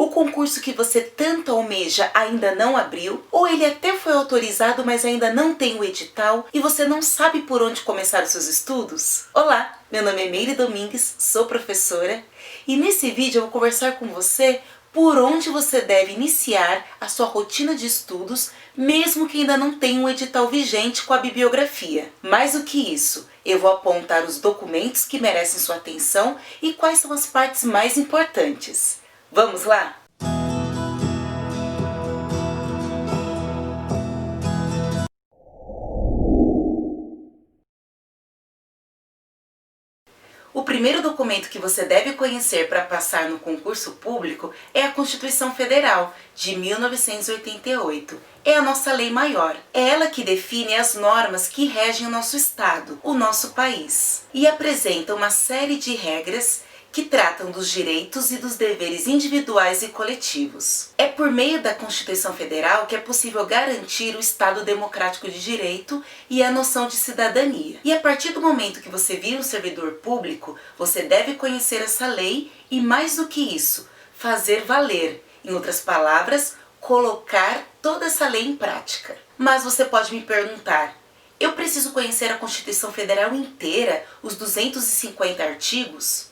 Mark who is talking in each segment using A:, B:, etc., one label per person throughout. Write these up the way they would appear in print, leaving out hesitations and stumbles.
A: O concurso que você tanto almeja ainda não abriu? Ou ele até foi autorizado, mas ainda não tem o edital e você não sabe por onde começar os seus estudos? Olá, meu nome é Meire Domingues, sou professora e nesse vídeo eu vou conversar com você por onde você deve iniciar a sua rotina de estudos, mesmo que ainda não tenha um edital vigente com a bibliografia. Mais do que isso, eu vou apontar os documentos que merecem sua atenção e quais são as partes mais importantes. Vamos lá? O primeiro documento que você deve conhecer para passar no concurso público é a Constituição Federal, de 1988. É a nossa lei maior. É ela que define as normas que regem o nosso Estado, o nosso país. E apresenta uma série de regras que tratam dos direitos e dos deveres individuais e coletivos. É por meio da Constituição Federal que é possível garantir o Estado democrático de direito e a noção de cidadania. E a partir do momento que você vira um servidor público, você deve conhecer essa lei e, mais do que isso, fazer valer. Em outras palavras, colocar toda essa lei em prática. Mas você pode me perguntar, eu preciso conhecer a Constituição Federal inteira, os 250 artigos?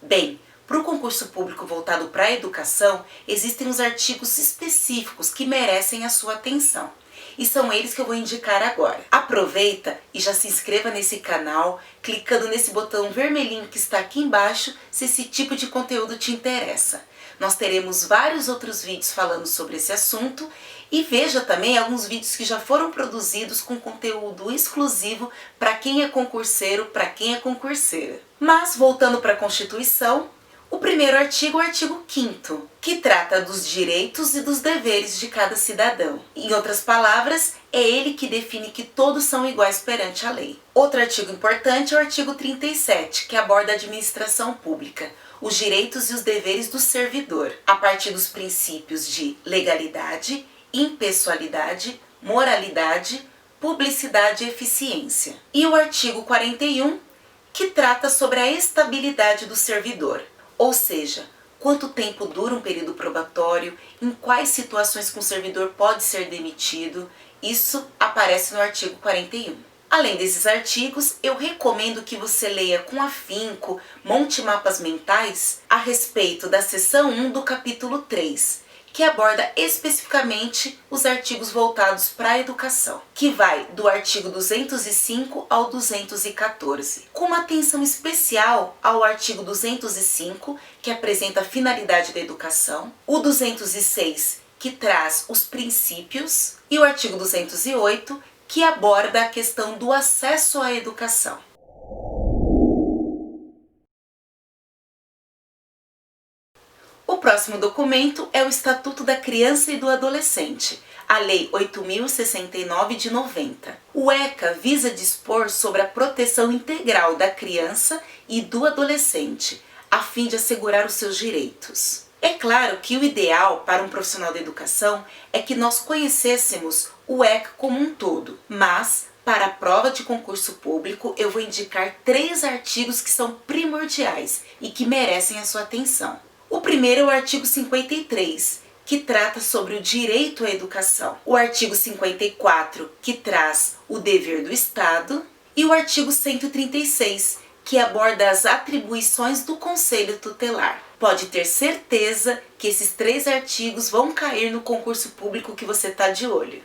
A: Bem, para o concurso público voltado para a educação, existem uns artigos específicos que merecem a sua atenção. E são eles que eu vou indicar agora. Aproveita e já se inscreva nesse canal, clicando nesse botão vermelhinho que está aqui embaixo, se esse tipo de conteúdo te interessa. Nós teremos vários outros vídeos falando sobre esse assunto e veja também alguns vídeos que já foram produzidos com conteúdo exclusivo para quem é concurseiro, para quem é concurseira. Mas voltando para a Constituição, o primeiro artigo é o artigo 5º, que trata dos direitos e dos deveres de cada cidadão. Em outras palavras, é ele que define que todos são iguais perante a lei. Outro artigo importante é o artigo 37, que aborda a administração pública, os direitos e os deveres do servidor, a partir dos princípios de legalidade, impessoalidade, moralidade, publicidade e eficiência. E o artigo 41, que trata sobre a estabilidade do servidor, ou seja, quanto tempo dura um período probatório, em quais situações que um servidor pode ser demitido, isso aparece no artigo 41. Além desses artigos, eu recomendo que você leia com afinco, monte mapas mentais a respeito da seção 1 do capítulo 3, que aborda especificamente os artigos voltados para a educação, que vai do artigo 205 ao 214, com uma atenção especial ao artigo 205, que apresenta a finalidade da educação, o 206, que traz os princípios, e o artigo 208, que aborda a questão do acesso à educação. O próximo documento é o Estatuto da Criança e do Adolescente, a Lei 8.069 de 90. O ECA visa dispor sobre a proteção integral da criança e do adolescente, a fim de assegurar os seus direitos. É claro que o ideal para um profissional da educação é que nós conhecêssemos o ECA como um todo, mas para a prova de concurso público eu vou indicar 3 artigos que são primordiais e que merecem a sua atenção. O primeiro é o artigo 53, que trata sobre o direito à educação. O artigo 54, que traz o dever do Estado. E o artigo 136, que aborda as atribuições do Conselho Tutelar. Pode ter certeza que esses 3 artigos vão cair no concurso público que você está de olho.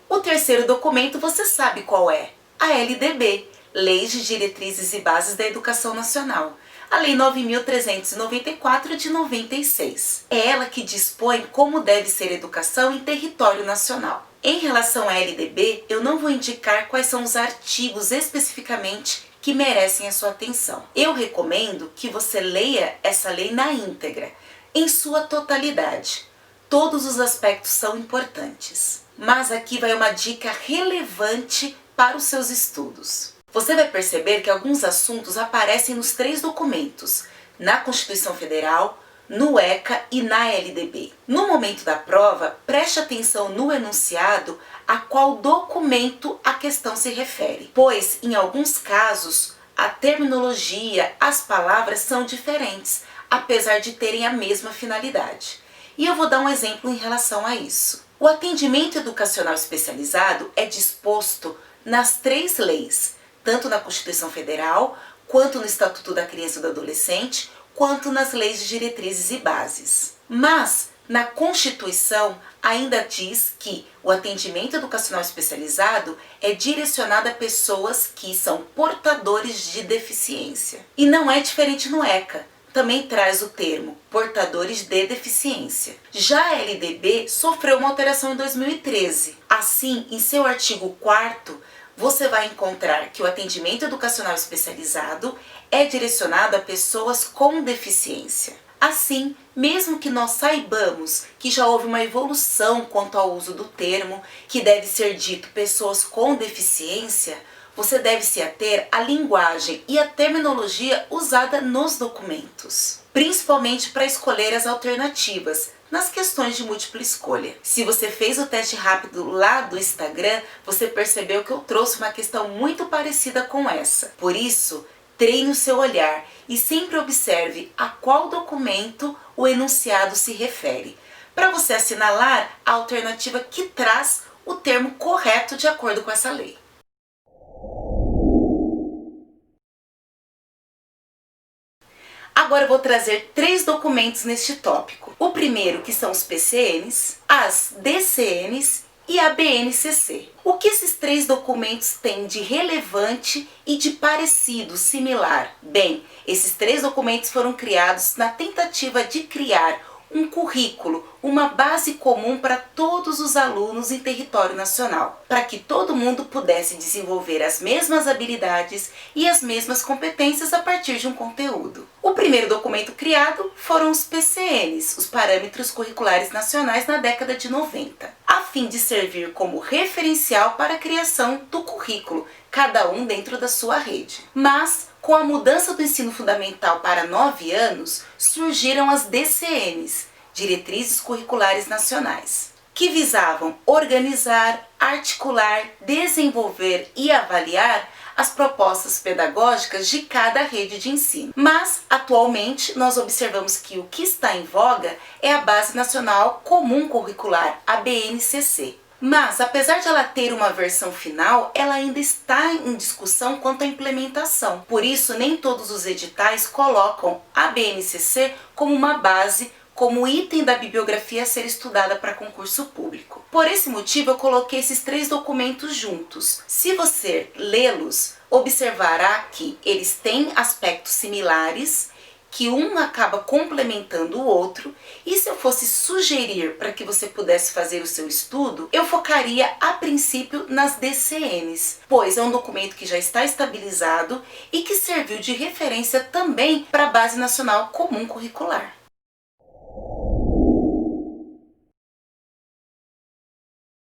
A: O terceiro documento você sabe qual é? A LDB. Leis de Diretrizes e Bases da Educação Nacional, a Lei 9.394 de 96. É ela que dispõe como deve ser a educação em território nacional. Em relação à LDB, eu não vou indicar quais são os artigos especificamente que merecem a sua atenção. Eu recomendo que você leia essa lei na íntegra, em sua totalidade. Todos os aspectos são importantes. Mas aqui vai uma dica relevante para os seus estudos. Você vai perceber que alguns assuntos aparecem nos 3 documentos, na Constituição Federal, no ECA e na LDB. No momento da prova, preste atenção no enunciado a qual documento a questão se refere, pois, em alguns casos, a terminologia, as palavras são diferentes, apesar de terem a mesma finalidade. E eu vou dar um exemplo em relação a isso. O atendimento educacional especializado é disposto nas 3 leis, tanto na Constituição Federal, quanto no Estatuto da Criança e do Adolescente, quanto nas leis de diretrizes e bases. Mas, na Constituição, ainda diz que o atendimento educacional especializado é direcionado a pessoas que são portadores de deficiência. E não é diferente no ECA. Também traz o termo portadores de deficiência. Já a LDB sofreu uma alteração em 2013. Assim, em seu artigo 4º, você vai encontrar que o atendimento educacional especializado é direcionado a pessoas com deficiência. Assim, mesmo que nós saibamos que já houve uma evolução quanto ao uso do termo, que deve ser dito pessoas com deficiência, você deve se ater à linguagem e à terminologia usada nos documentos, principalmente para escolher as alternativas nas questões de múltipla escolha. Se você fez o teste rápido lá do Instagram, você percebeu que eu trouxe uma questão muito parecida com essa. Por isso, treine o seu olhar e sempre observe a qual documento o enunciado se refere, para você assinalar a alternativa que traz o termo correto de acordo com essa lei. Agora eu vou trazer 3 documentos neste tópico. O primeiro, que são os PCNs, as DCNs e a BNCC. O que esses 3 documentos têm de relevante e de parecido, similar? Bem, esses 3 documentos foram criados na tentativa de criar um currículo, uma base comum para todos os alunos em território nacional, para que todo mundo pudesse desenvolver as mesmas habilidades e as mesmas competências a partir de um conteúdo. O primeiro documento criado foram os PCNs, os Parâmetros Curriculares Nacionais, na década de 90, a fim de servir como referencial para a criação do currículo, cada um dentro da sua rede. Mas, com a mudança do ensino fundamental para 9 anos, surgiram as DCNs, Diretrizes Curriculares Nacionais, que visavam organizar, articular, desenvolver e avaliar as propostas pedagógicas de cada rede de ensino. Mas, atualmente, nós observamos que o que está em voga é a Base Nacional Comum Curricular, a BNCC. Mas, apesar de ela ter uma versão final, ela ainda está em discussão quanto à implementação. Por isso, nem todos os editais colocam a BNCC como uma base, como item da bibliografia a ser estudada para concurso público. Por esse motivo, eu coloquei esses 3 documentos juntos. Se você lê-los, observará que eles têm aspectos similares, que um acaba complementando o outro, e se eu fosse sugerir para que você pudesse fazer o seu estudo, eu focaria a princípio nas DCNs, pois é um documento que já está estabilizado e que serviu de referência também para a Base Nacional Comum Curricular.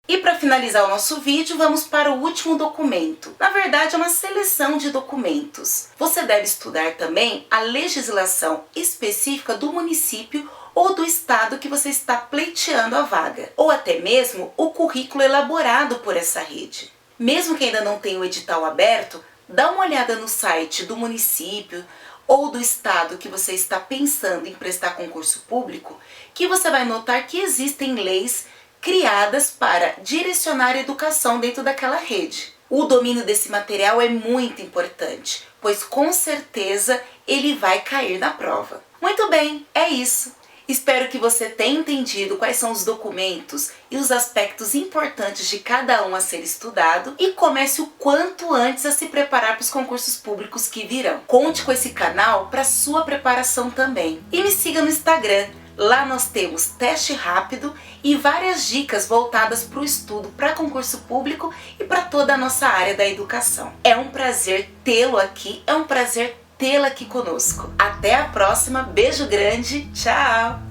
A: E para finalizar o nosso vídeo, vamos para o último documento. Na verdade, é uma seleção de documentos. Você deve estudar também a legislação específica do município ou do estado que você está pleiteando a vaga, ou até mesmo o currículo elaborado por essa rede. Mesmo que ainda não tenha o edital aberto, dá uma olhada no site do município ou do estado que você está pensando em prestar concurso público, que você vai notar que existem leis criadas para direcionar a educação dentro daquela rede. O domínio desse material é muito importante, pois com certeza ele vai cair na prova. Muito bem, é isso. Espero que você tenha entendido quais são os documentos e os aspectos importantes de cada um a ser estudado e comece o quanto antes a se preparar para os concursos públicos que virão. Conte com esse canal para sua preparação também. E me siga no Instagram. Lá nós temos teste rápido e várias dicas voltadas para o estudo para concurso público e para toda a nossa área da educação. É um prazer tê-lo aqui, é um prazer tê-la aqui conosco. Até a próxima, beijo grande, tchau!